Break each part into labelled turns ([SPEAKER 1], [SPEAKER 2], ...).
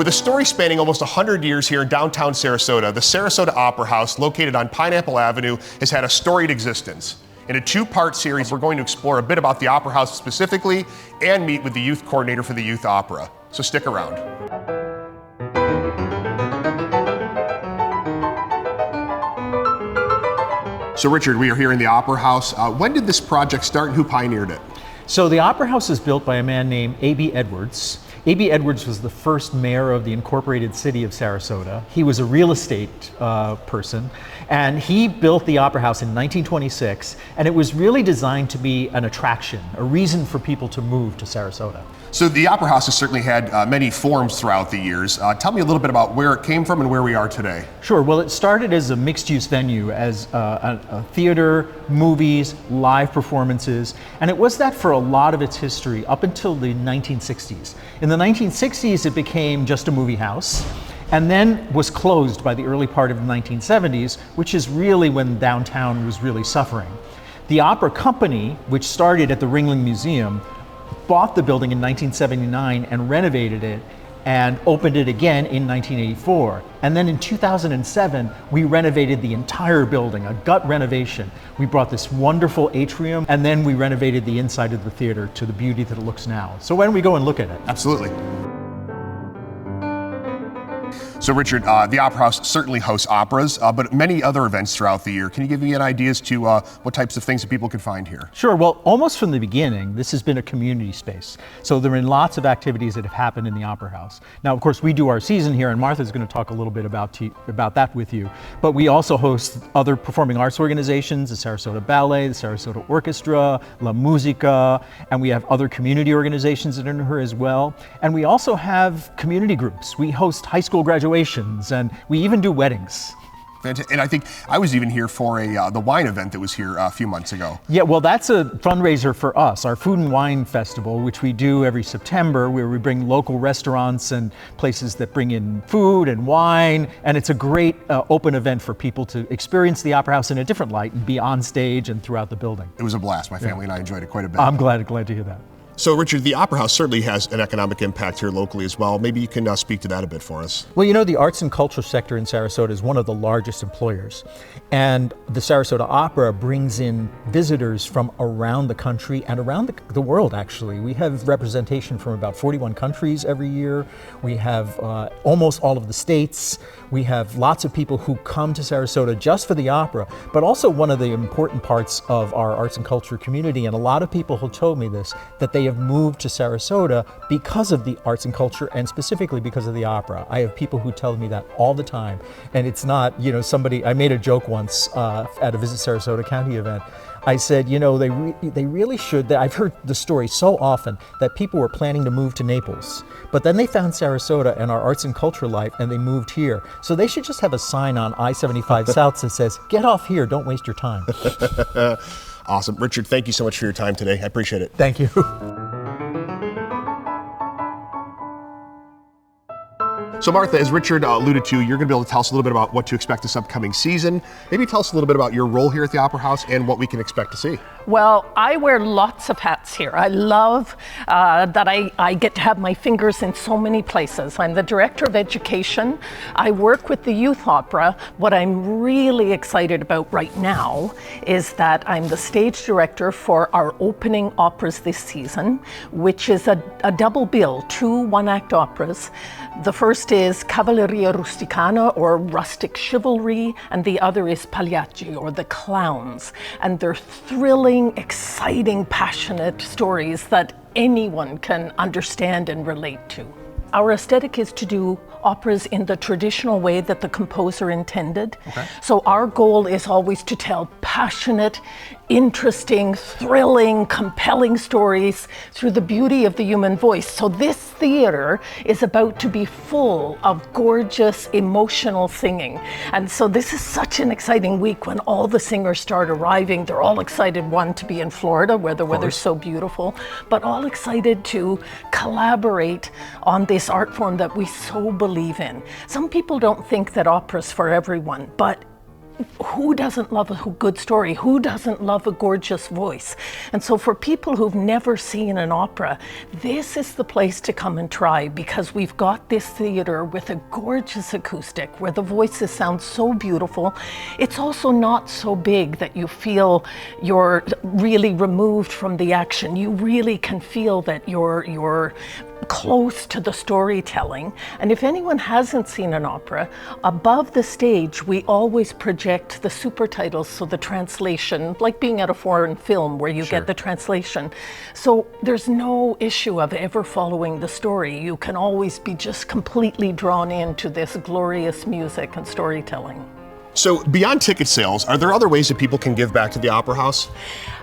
[SPEAKER 1] With a story spanning almost 100 years here in downtown Sarasota, the Sarasota Opera House, located on Pineapple Avenue, has had a storied existence. In a two-part series, we're going to explore a bit about the Opera House specifically and meet with the youth coordinator for the Youth Opera. So stick around. So Richard, we are here in the Opera House. When did this project start and who pioneered it?
[SPEAKER 2] So the Opera House was built by a man named A.B. Edwards. A.B. Edwards was the first mayor of the incorporated city of Sarasota. He was a real estate person, and he built the Opera House in 1926, and it was really designed to be an attraction, a reason for people to move to Sarasota.
[SPEAKER 1] So the Opera House has certainly had many forms throughout the years. Tell me a little bit about where it came from and where we are today.
[SPEAKER 2] Sure, well, it started as a mixed-use venue, as a theater, movies, live performances, and it was that for a lot of its history up until the 1960s. In the 1960s, it became just a movie house, and then was closed by the early part of the 1970s, which is really when downtown was really suffering. The opera company, which started at the Ringling Museum, bought the building in 1979 and renovated it and opened it again in 1984. And then in 2007, we renovated the entire building, a gut renovation. We brought this wonderful atrium, and then we renovated the inside of the theater to the beauty that it looks now. So why don't we go and look at it?
[SPEAKER 1] Absolutely. So Richard, the Opera House certainly hosts operas, but many other events throughout the year. Can you give me an idea as to what types of things that people can find here?
[SPEAKER 2] Sure, well, almost from the beginning, this has been a community space. So there have been lots of activities that have happened in the Opera House. Now, of course, we do our season here, and Martha's going to talk a little bit about that with you. But we also host other performing arts organizations, the Sarasota Ballet, the Sarasota Orchestra, La Musica, and we have other community organizations that are here as well. And we also have community groups. We host high school graduations, and we even do weddings.
[SPEAKER 1] And I think I was even here for the wine event that was here a few months ago.
[SPEAKER 2] Yeah, well, that's a fundraiser for us, our Food and Wine Festival, which we do every September, where we bring local restaurants and places that bring in food and wine. And it's a great open event for people to experience the Opera House in a different light and be on stage and throughout the building.
[SPEAKER 1] It was a blast. My family and I enjoyed it quite a bit.
[SPEAKER 2] I'm glad to hear that.
[SPEAKER 1] So Richard, the Opera House certainly has an economic impact here locally as well. Maybe you can speak to that a bit for us.
[SPEAKER 2] Well, you know, the arts and culture sector in Sarasota is one of the largest employers. And the Sarasota Opera brings in visitors from around the country and around the world, actually. We have representation from about 41 countries every year. We have almost all of the states. We have lots of people who come to Sarasota just for the opera, but also one of the important parts of our arts and culture community, and a lot of people who told me this, that they have moved to Sarasota because of the arts and culture, and specifically because of the opera. I have people who tell me that all the time, and it's not, you know, I made a joke once at a Visit Sarasota County event. I said, you know, they really should. I've heard the story so often that people were planning to move to Naples, but then they found Sarasota and our arts and culture life, and they moved here. So they should just have a sign on I-75 South that says, "Get off here, don't waste your time."
[SPEAKER 1] Awesome. Richard, thank you so much for your time today. I appreciate it.
[SPEAKER 2] Thank you.
[SPEAKER 1] So Martha, as Richard alluded to, you're going to be able to tell us a little bit about what to expect this upcoming season. Maybe tell us a little bit about your role here at the Opera House and what we can expect to see.
[SPEAKER 3] Well, I wear lots of hats here. I love that I get to have my fingers in so many places. I'm the Director of Education. I work with the Youth Opera. What I'm really excited about right now is that I'm the stage director for our opening operas this season, which is a double bill, 2 one-act operas. The first is Cavalleria Rusticana, or Rustic Chivalry, and the other is Pagliacci, or The Clowns. And they're thrilling, exciting, passionate stories that anyone can understand and relate to. Our aesthetic is to do operas in the traditional way that the composer intended. Okay. So our goal is always to tell passionate, interesting, thrilling, compelling stories through the beauty of the human voice. So this theater is about to be full of gorgeous, emotional singing. And so this is such an exciting week when all the singers start arriving. They're all excited, one, to be in Florida where the weather's so beautiful, but all excited to collaborate on this art form that we so believe in. Some people don't think that opera's for everyone, but who doesn't love a good story? Who doesn't love a gorgeous voice? And so for people who've never seen an opera, this is the place to come and try, because we've got this theater with a gorgeous acoustic where the voices sound so beautiful. It's also not so big that you feel you're really removed from the action. You really can feel that you're close to the storytelling. And if anyone hasn't seen an opera, above the stage we always project the super titles, so the translation, like being at a foreign film where you get the translation. So there's no issue of ever following the story. You can always be just completely drawn into this glorious music and storytelling.
[SPEAKER 1] So beyond ticket sales, are there other ways that people can give back to the Opera House?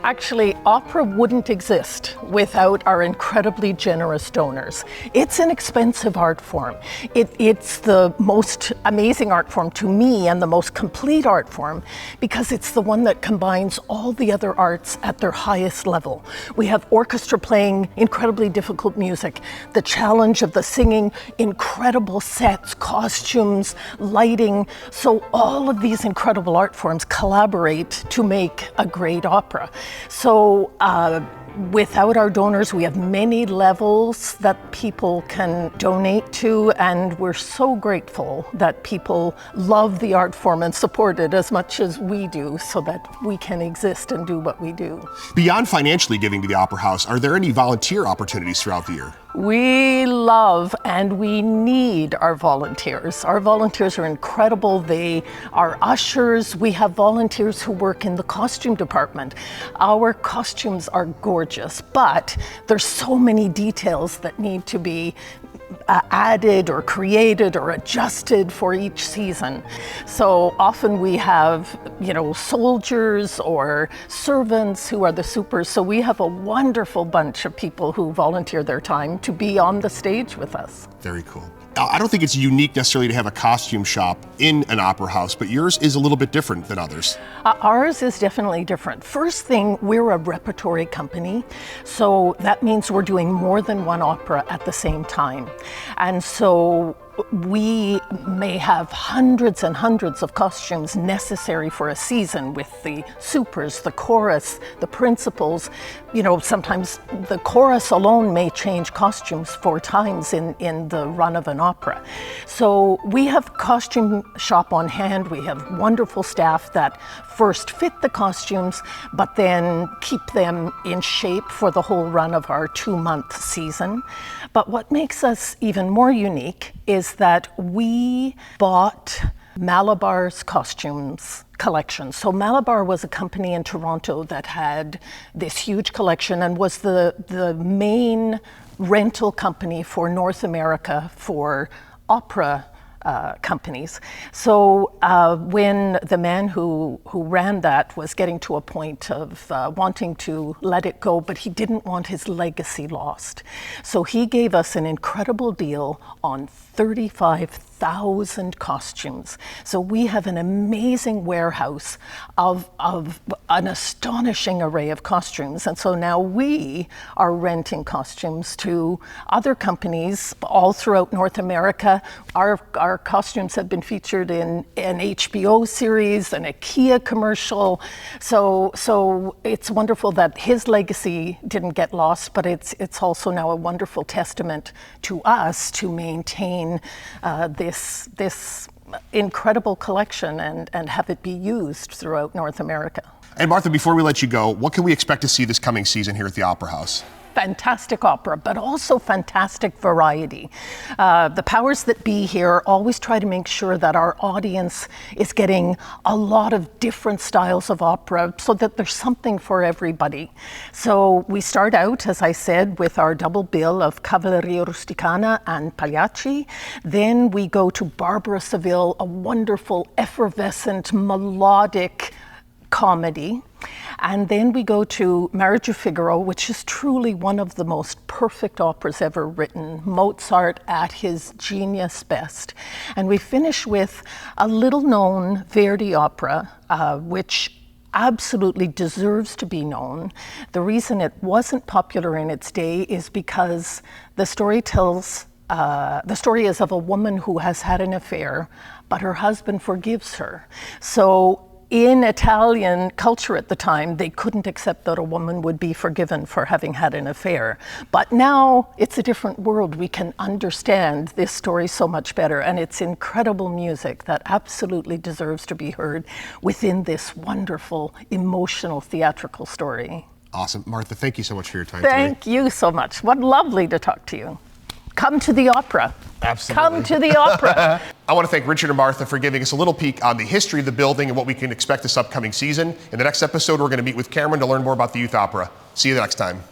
[SPEAKER 3] Actually, opera wouldn't exist without our incredibly generous donors. It's an expensive art form. It's the most amazing art form to me, and the most complete art form, because it's the one that combines all the other arts at their highest level. We have orchestra playing incredibly difficult music, the challenge of the singing, incredible sets, costumes, lighting. So all of these incredible art forms collaborate to make a great opera. So without our donors, we have many levels that people can donate to, and we're so grateful that people love the art form and support it as much as we do, so that we can exist and do what we do.
[SPEAKER 1] Beyond financially giving to the Opera House, are there any volunteer opportunities throughout the year?
[SPEAKER 3] We love and we need our volunteers. Our volunteers are incredible. They are ushers. We have volunteers who work in the costume department. Our costumes are gorgeous, but there's so many details that need to be added or created or adjusted for each season. So often we have, soldiers or servants who are the supers. So we have a wonderful bunch of people who volunteer their time to be on the stage with us.
[SPEAKER 1] Very cool. I don't think it's unique necessarily to have a costume shop in an opera house, but yours is a little bit different than others.
[SPEAKER 3] Ours is definitely different. First thing, we're a repertory company, so that means we're doing more than one opera at the same time. And so we may have hundreds and hundreds of costumes necessary for a season, with the supers, the chorus, the principals. Sometimes the chorus alone may change costumes 4 times in the run of an opera. So we have costume shop on hand. We have wonderful staff that first fit the costumes, but then keep them in shape for the whole run of our 2-month season. But what makes us even more unique is that we bought Malabar's costumes collection. So Malabar was a company in Toronto that had this huge collection and was the main rental company for North America for opera companies. So when the man who ran that was getting to a point of wanting to let it go, but he didn't want his legacy lost. So he gave us an incredible deal on 35,000 costumes. So we have an amazing warehouse of an astonishing array of costumes. And so now we are renting costumes to other companies all throughout North America. Our costumes have been featured in an HBO series, an IKEA commercial. So it's wonderful that his legacy didn't get lost, but it's also now a wonderful testament to us to maintain this incredible collection and have it be used throughout North America.
[SPEAKER 1] And Martha, before we let you go, what can we expect to see this coming season here at the Opera House?
[SPEAKER 3] Fantastic opera, but also fantastic variety. The powers that be here always try to make sure that our audience is getting a lot of different styles of opera, so that there's something for everybody. So we start out, as I said, with our double bill of Cavalleria Rusticana and Pagliacci. Then we go to Barbara Seville, a wonderful, effervescent, melodic comedy. And then we go to Marriage of Figaro, which is truly one of the most perfect operas ever written, Mozart at his genius best. And we finish with a little-known Verdi opera, which absolutely deserves to be known. The reason it wasn't popular in its day is because the story tells the story is of a woman who has had an affair, but her husband forgives her. So in Italian culture at the time, they couldn't accept that a woman would be forgiven for having had an affair. But now it's a different world. We can understand this story so much better, and it's incredible music that absolutely deserves to be heard within this wonderful, emotional, theatrical story.
[SPEAKER 1] Awesome. Martha, thank you so much for your time today.
[SPEAKER 3] Thank you so much. What lovely to talk to you. Come to the opera.
[SPEAKER 1] Absolutely.
[SPEAKER 3] Come to the opera.
[SPEAKER 1] I want to thank Richard and Martha for giving us a little peek on the history of the building and what we can expect this upcoming season. In the next episode, we're going to meet with Cameron to learn more about the youth opera. See you the next time.